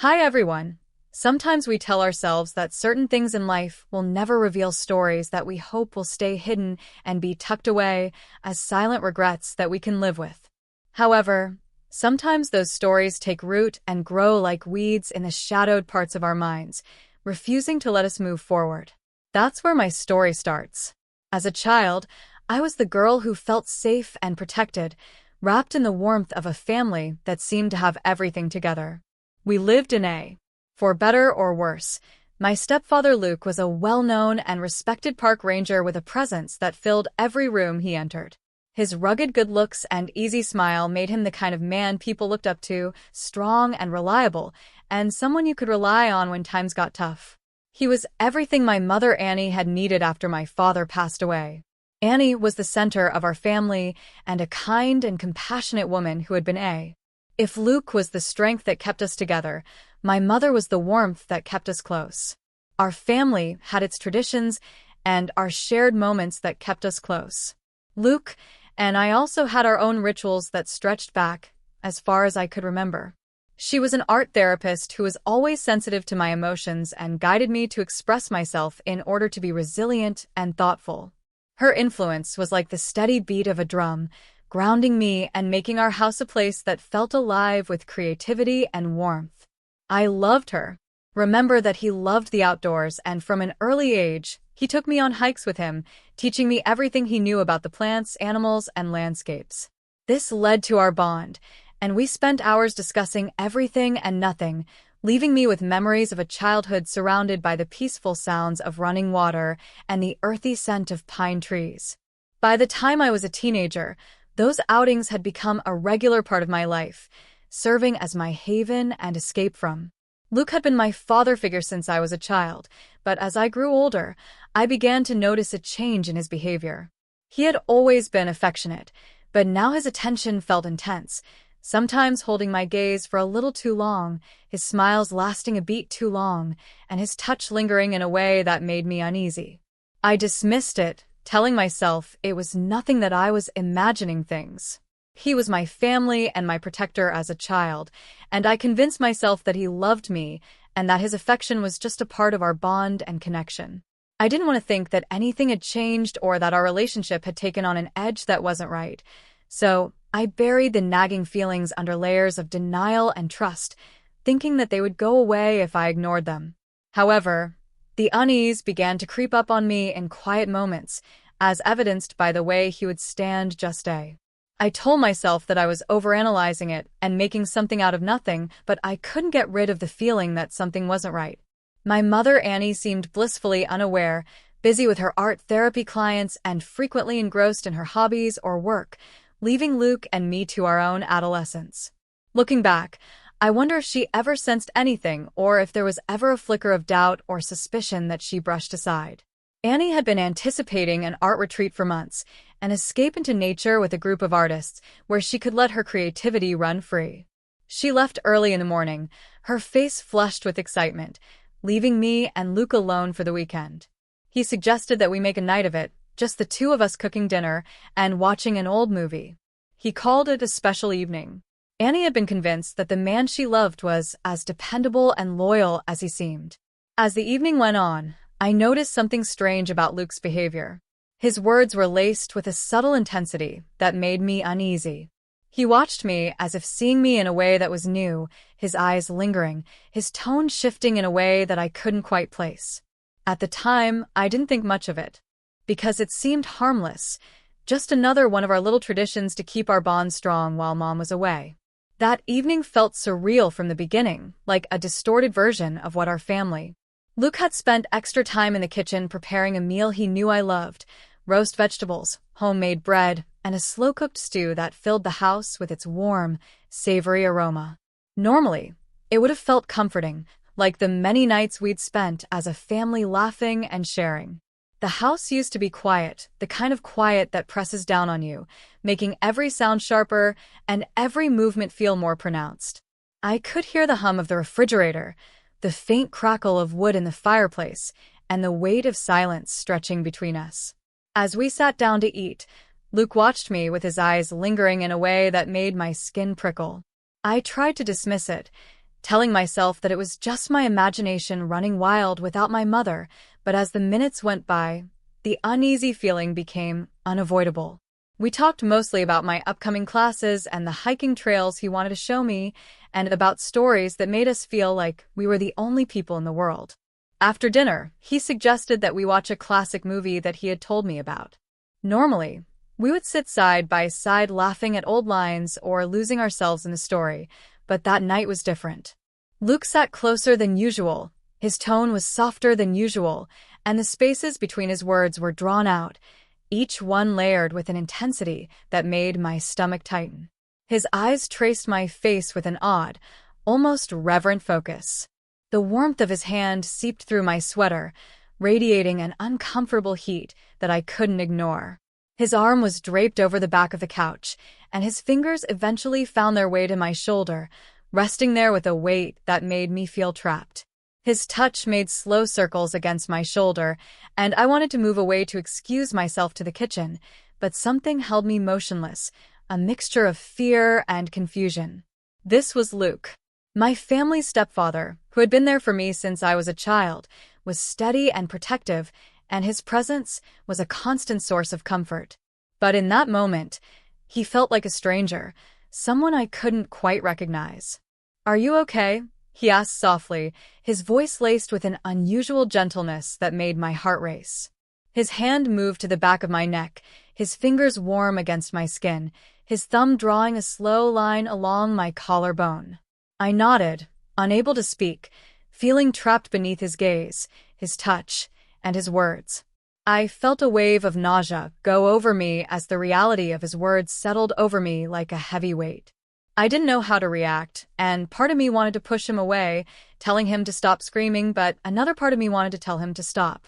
Hi everyone. Sometimes we tell ourselves that certain things in life will never reveal stories that we hope will stay hidden and be tucked away as silent regrets that we can live with. However, sometimes those stories take root and grow like weeds in the shadowed parts of our minds, refusing to let us move forward. That's where my story starts. As a child, I was the girl who felt safe and protected, wrapped in the warmth of a family that seemed to have everything together. We lived in for better or worse. My stepfather Luke was a well-known and respected park ranger with a presence that filled every room he entered. His rugged good looks and easy smile made him the kind of man people looked up to, strong and reliable, and someone you could rely on when times got tough. He was everything my mother Annie had needed after my father passed away. Annie was the center of our family and a kind and compassionate woman who had been If Luke was the strength that kept us together, my mother was the warmth that kept us close. Our family had its traditions and our shared moments that kept us close. Luke and I also had our own rituals that stretched back as far as I could remember. She was an art therapist who was always sensitive to my emotions and guided me to express myself in order to be resilient and thoughtful. Her influence was like the steady beat of a drum, grounding me and making our house a place that felt alive with creativity and warmth. I loved her. Remember that he loved the outdoors, and from an early age, he took me on hikes with him, teaching me everything he knew about the plants, animals, and landscapes. This led to our bond, and we spent hours discussing everything and nothing, leaving me with memories of a childhood surrounded by the peaceful sounds of running water and the earthy scent of pine trees. By the time I was a teenager, those outings had become a regular part of my life, serving as my haven and escape from. Luke had been my father figure since I was a child, but as I grew older, I began to notice a change in his behavior. He had always been affectionate, but now his attention felt intense, sometimes holding my gaze for a little too long, his smiles lasting a beat too long, and his touch lingering in a way that made me uneasy. I dismissed it, telling myself it was nothing, that I was imagining things. He was my family and my protector as a child, and I convinced myself that he loved me and that his affection was just a part of our bond and connection. I didn't want to think that anything had changed or that our relationship had taken on an edge that wasn't right. So I buried the nagging feelings under layers of denial and trust, thinking that they would go away if I ignored them. However, the unease began to creep up on me in quiet moments, as evidenced by the way he would stand just I told myself that I was overanalyzing it and making something out of nothing, but I couldn't get rid of the feeling that something wasn't right. My mother Annie seemed blissfully unaware, busy with her art therapy clients and frequently engrossed in her hobbies or work, leaving Luke and me to our own adolescence. Looking back, I wonder if she ever sensed anything or if there was ever a flicker of doubt or suspicion that she brushed aside. Annie had been anticipating an art retreat for months, an escape into nature with a group of artists where she could let her creativity run free. She left early in the morning, her face flushed with excitement, leaving me and Luke alone for the weekend. He suggested that we make a night of it, just the two of us cooking dinner and watching an old movie. He called it a special evening. Annie had been convinced that the man she loved was as dependable and loyal as he seemed. As the evening went on, I noticed something strange about Luke's behavior. His words were laced with a subtle intensity that made me uneasy. He watched me as if seeing me in a way that was new, his eyes lingering, his tone shifting in a way that I couldn't quite place. At the time, I didn't think much of it, because it seemed harmless, just another one of our little traditions to keep our bond strong while Mom was away. That evening felt surreal from the beginning, like a distorted version of what our family. Luke had spent extra time in the kitchen preparing a meal he knew I loved, roast vegetables, homemade bread, and a slow-cooked stew that filled the house with its warm, savory aroma. Normally, it would have felt comforting, like the many nights we'd spent as a family laughing and sharing. The house used to be quiet, the kind of quiet that presses down on you, making every sound sharper and every movement feel more pronounced. I could hear the hum of the refrigerator, the faint crackle of wood in the fireplace, and the weight of silence stretching between us. As we sat down to eat, Luke watched me with his eyes lingering in a way that made my skin prickle. I tried to dismiss it, telling myself that it was just my imagination running wild without my mother, but as the minutes went by, the uneasy feeling became unavoidable. We talked mostly about my upcoming classes and the hiking trails he wanted to show me, and about stories that made us feel like we were the only people in the world. After dinner, he suggested that we watch a classic movie that he had told me about. Normally, we would sit side by side laughing at old lines or losing ourselves in the story, but that night was different. Luke sat closer than usual, his tone was softer than usual, and the spaces between his words were drawn out, each one layered with an intensity that made my stomach tighten. His eyes traced my face with an odd, almost reverent focus. The warmth of his hand seeped through my sweater, radiating an uncomfortable heat that I couldn't ignore. His arm was draped over the back of the couch, and his fingers eventually found their way to my shoulder, resting there with a weight that made me feel trapped. His touch made slow circles against my shoulder, and I wanted to move away to excuse myself to the kitchen, but something held me motionless, a mixture of fear and confusion. This was Luke. My family's stepfather, who had been there for me since I was a child, was steady and protective, and his presence was a constant source of comfort. But in that moment, he felt like a stranger, someone I couldn't quite recognize. "Are you okay?" he asked softly, his voice laced with an unusual gentleness that made my heart race. His hand moved to the back of my neck, his fingers warm against my skin, his thumb drawing a slow line along my collarbone. I nodded, unable to speak, feeling trapped beneath his gaze, his touch, and his words. I felt a wave of nausea go over me as the reality of his words settled over me like a heavy weight. I didn't know how to react, and part of me wanted to push him away, telling him to stop screaming, but another part of me wanted to tell him to stop.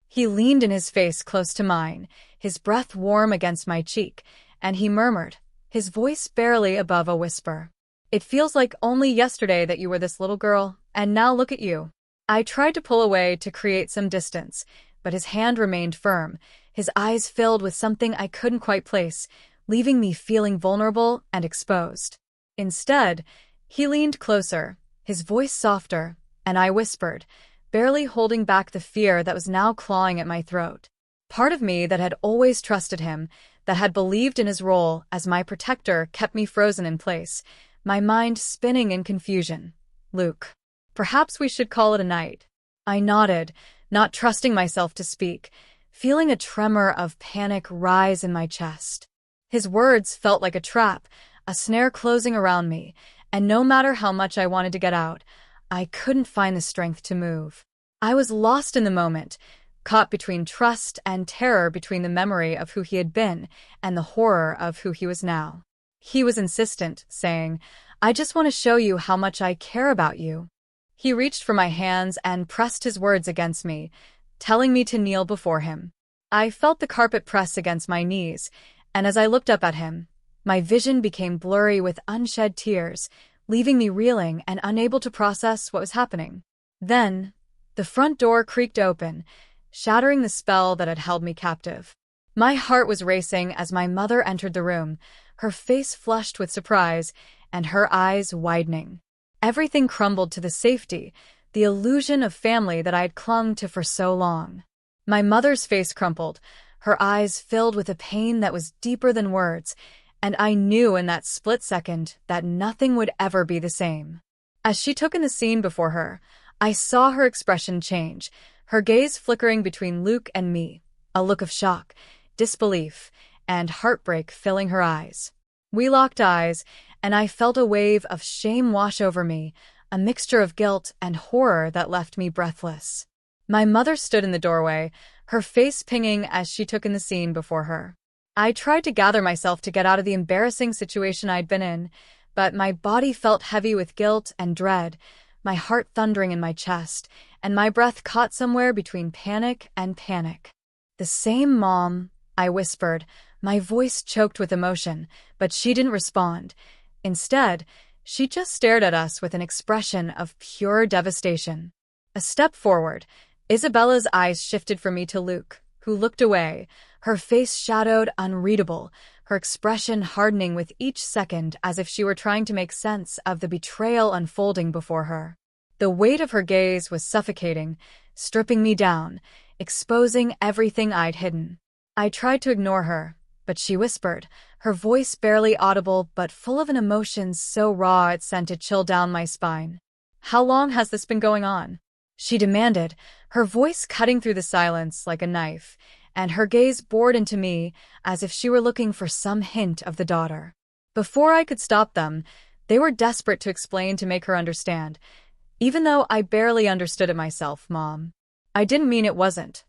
He leaned in his face close to mine, his breath warm against my cheek, and he murmured, his voice barely above a whisper. "It feels like only yesterday that you were this little girl, and now look at you." I tried to pull away to create some distance, but his hand remained firm, his eyes filled with something I couldn't quite place, leaving me feeling vulnerable and exposed. Instead, he leaned closer, his voice softer, and I whispered, barely holding back the fear that was now clawing at my throat. Part of me that had always trusted him, that had believed in his role as my protector, kept me frozen in place, my mind spinning in confusion. "Luke, perhaps we should call it a night." I nodded, not trusting myself to speak, feeling a tremor of panic rise in my chest. His words felt like a trap, a snare closing around me, and no matter how much I wanted to get out, I couldn't find the strength to move. I was lost in the moment, caught between trust and terror, between the memory of who he had been and the horror of who he was now. He was insistent, saying, "I just want to show you how much I care about you." He reached for my hands and pressed his words against me, telling me to kneel before him. I felt the carpet press against my knees, and as I looked up at him, my vision became blurry with unshed tears, leaving me reeling and unable to process what was happening. Then, the front door creaked open, shattering the spell that had held me captive. My heart was racing as my mother entered the room, her face flushed with surprise and her eyes widening. Everything crumbled to the safety, the illusion of family that I had clung to for so long. My mother's face crumpled, her eyes filled with a pain that was deeper than words, and I knew in that split second that nothing would ever be the same. As she took in the scene before her, I saw her expression change, her gaze flickering between Luke and me, a look of shock, disbelief, and heartbreak filling her eyes. We locked eyes, and I felt a wave of shame wash over me, a mixture of guilt and horror that left me breathless. My mother stood in the doorway, her face pinging as she took in the scene before her. I tried to gather myself to get out of the embarrassing situation I'd been in, but my body felt heavy with guilt and dread, my heart thundering in my chest, and my breath caught somewhere between panic and panic. "The same mom," I whispered, my voice choked with emotion, but she didn't respond. Instead, she just stared at us with an expression of pure devastation. A step forward, Isabella's eyes shifted from me to Luke, who looked away, her face shadowed, unreadable, her expression hardening with each second as if she were trying to make sense of the betrayal unfolding before her. The weight of her gaze was suffocating, stripping me down, exposing everything I'd hidden. I tried to ignore her, but she whispered, her voice barely audible but full of an emotion so raw it sent a chill down my spine. "How long has this been going on?" she demanded, her voice cutting through the silence like a knife, and her gaze bored into me as if she were looking for some hint of the daughter. Before I could stop them, they were desperate to explain to make her understand, even though I barely understood it myself, Mom. I didn't mean it wasn't.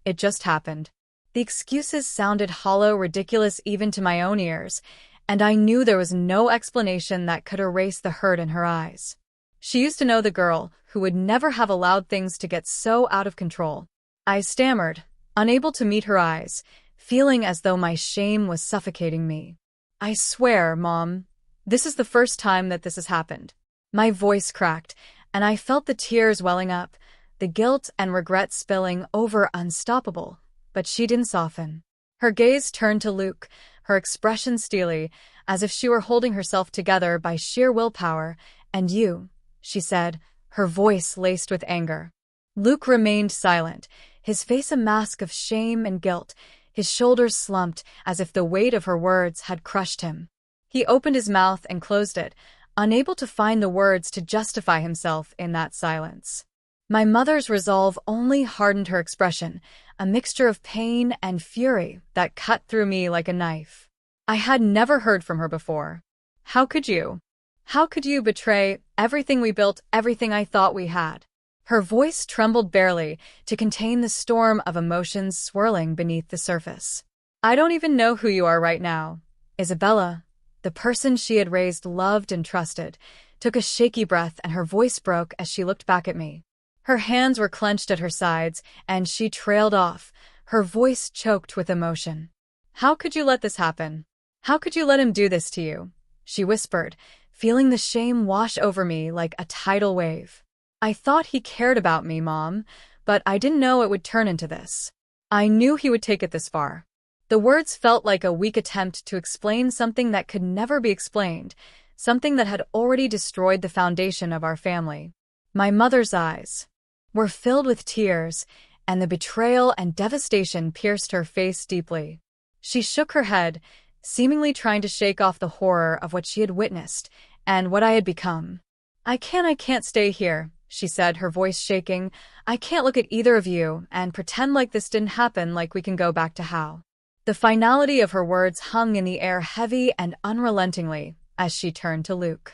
It just happened. The excuses sounded hollow, ridiculous even to my own ears, and I knew there was no explanation that could erase the hurt in her eyes. She used to know the girl who would never have allowed things to get so out of control. I stammered, unable to meet her eyes, feeling as though my shame was suffocating me. "I swear, Mom, this is the first time that this has happened." My voice cracked, and I felt the tears welling up, the guilt and regret spilling over unstoppable. But she didn't soften. Her gaze turned to Luke, her expression steely, as if she were holding herself together by sheer willpower. "And you," she said, her voice laced with anger. Luke remained silent, his face a mask of shame and guilt, his shoulders slumped as if the weight of her words had crushed him. He opened his mouth and closed it, unable to find the words to justify himself in that silence. My mother's resolve only hardened her expression, a mixture of pain and fury that cut through me like a knife. I had never heard from her before. "How could you? How could you betray everything we built, everything I thought we had?" Her voice trembled barely to contain the storm of emotions swirling beneath the surface. "I don't even know who you are right now." Isabella, the person she had raised, loved, and trusted, took a shaky breath and her voice broke as she looked back at me. Her hands were clenched at her sides, and she trailed off, her voice choked with emotion. "How could you let this happen? How could you let him do this to you?" she whispered, feeling the shame wash over me like a tidal wave. "I thought he cared about me, Mom, but I didn't know it would turn into this. I knew he would take it this far." The words felt like a weak attempt to explain something that could never be explained, something that had already destroyed the foundation of our family. My mother's eyes were filled with tears, and the betrayal and devastation pierced her face deeply. She shook her head, seemingly trying to shake off the horror of what she had witnessed and what I had become. I can't stay here," she said, her voice shaking. "I can't look at either of you and pretend like this didn't happen, like we can go back to how." The finality of her words hung in the air heavy and unrelentingly as she turned to Luke.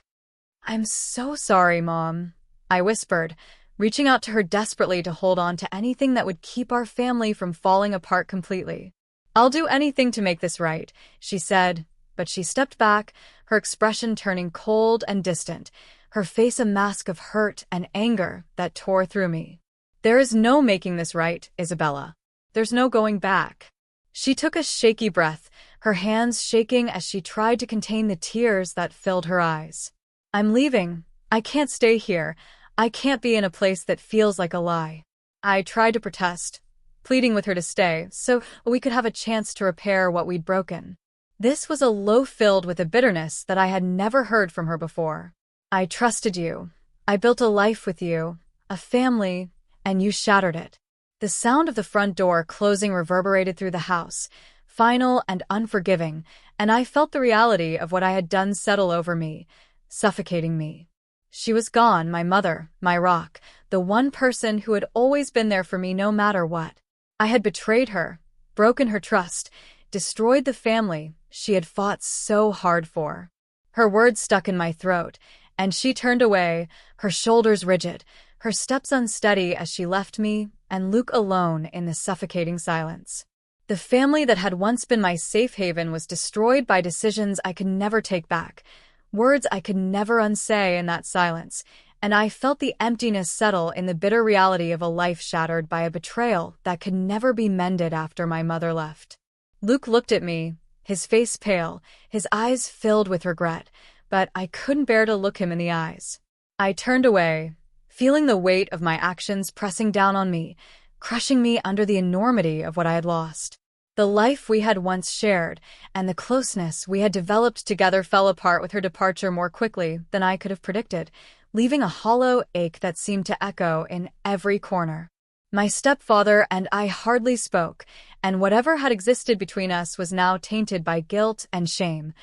"I'm so sorry, Mom," I whispered, reaching out to her desperately to hold on to anything that would keep our family from falling apart completely. "I'll do anything to make this right," she said, but she stepped back, her expression turning cold and distant, her face a mask of hurt and anger that tore through me. "There is no making this right, Isabella. There's no going back." She took a shaky breath, her hands shaking as she tried to contain the tears that filled her eyes. "I'm leaving. I can't stay here. I can't be in a place that feels like a lie." I tried to protest, pleading with her to stay so we could have a chance to repair what we'd broken. This was a low filled with a bitterness that I had never heard from her before. "I trusted you. I built a life with you, a family, and you shattered it." The sound of the front door closing reverberated through the house, final and unforgiving, and I felt the reality of what I had done settle over me, suffocating me. She was gone, my mother, my rock, the one person who had always been there for me no matter what. I had betrayed her, broken her trust, destroyed the family she had fought so hard for. Her words stuck in my throat, and she turned away, her shoulders rigid, her steps unsteady as she left me and Luke alone in the suffocating silence. The family that had once been my safe haven was destroyed by decisions I could never take back, words I could never unsay in that silence, and I felt the emptiness settle in the bitter reality of a life shattered by a betrayal that could never be mended after my mother left. Luke looked at me, his face pale, his eyes filled with regret, but I couldn't bear to look him in the eyes. I turned away, feeling the weight of my actions pressing down on me, crushing me under the enormity of what I had lost. The life we had once shared and the closeness we had developed together fell apart with her departure more quickly than I could have predicted, leaving a hollow ache that seemed to echo in every corner. My stepfather and I hardly spoke, and whatever had existed between us was now tainted by guilt and shame,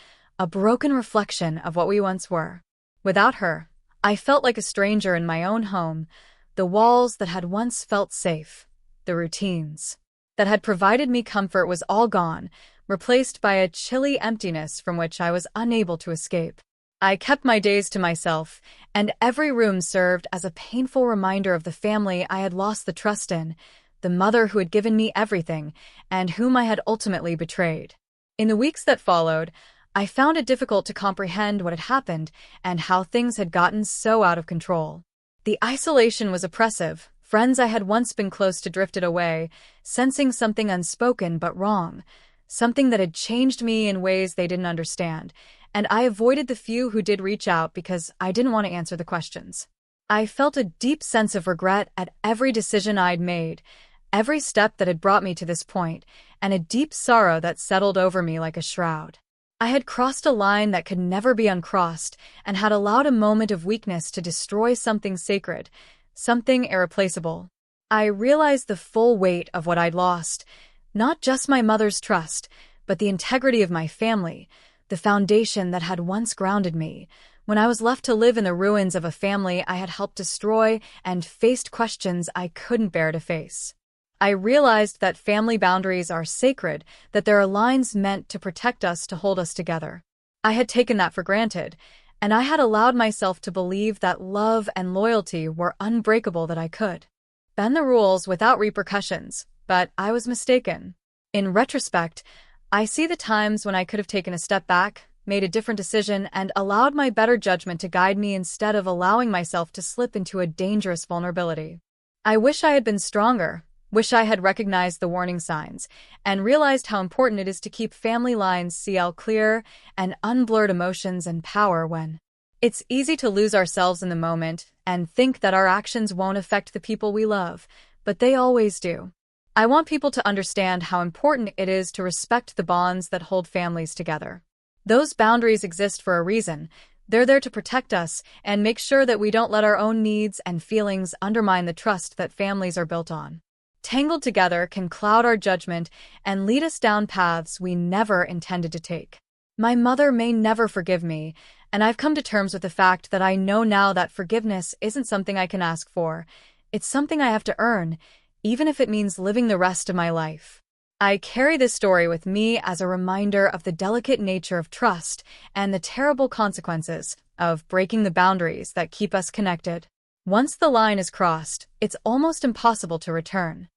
a broken reflection of what we once were. Without her, I felt like a stranger in my own home, the walls that had once felt safe, the routines that had provided me comfort was all gone, replaced by a chilly emptiness from which I was unable to escape. I kept my days to myself, and every room served as a painful reminder of the family I had lost the trust in, the mother who had given me everything, and whom I had ultimately betrayed. In the weeks that followed, I found it difficult to comprehend what had happened and how things had gotten so out of control. The isolation was oppressive. Friends I had once been close to drifted away, sensing something unspoken but wrong, something that had changed me in ways they didn't understand, and I avoided the few who did reach out because I didn't want to answer the questions. I felt a deep sense of regret at every decision I'd made, every step that had brought me to this point, and a deep sorrow that settled over me like a shroud. I had crossed a line that could never be uncrossed and had allowed a moment of weakness to destroy something sacred, something irreplaceable. I realized the full weight of what I'd lost, not just my mother's trust, but the integrity of my family, the foundation that had once grounded me, when I was left to live in the ruins of a family I had helped destroy and faced questions I couldn't bear to face. I realized that family boundaries are sacred, that there are lines meant to protect us, to hold us together. I had taken that for granted, and I had allowed myself to believe that love and loyalty were unbreakable, that I could bend the rules without repercussions, but I was mistaken. In retrospect, I see the times when I could have taken a step back, made a different decision, and allowed my better judgment to guide me instead of allowing myself to slip into a dangerous vulnerability. I wish I had been stronger, wish I had recognized the warning signs, and realized how important it is to keep family lines clear and unblurred emotions and power when it's easy to lose ourselves in the moment and think that our actions won't affect the people we love, but they always do. I want people to understand how important it is to respect the bonds that hold families together. Those boundaries exist for a reason. They're there to protect us and make sure that we don't let our own needs and feelings undermine the trust that families are built on. Tangled together can cloud our judgment and lead us down paths we never intended to take. My mother may never forgive me, and I've come to terms with the fact that I know now that forgiveness isn't something I can ask for. It's something I have to earn, even if it means living the rest of my life. I carry this story with me as a reminder of the delicate nature of trust and the terrible consequences of breaking the boundaries that keep us connected. Once the line is crossed, it's almost impossible to return.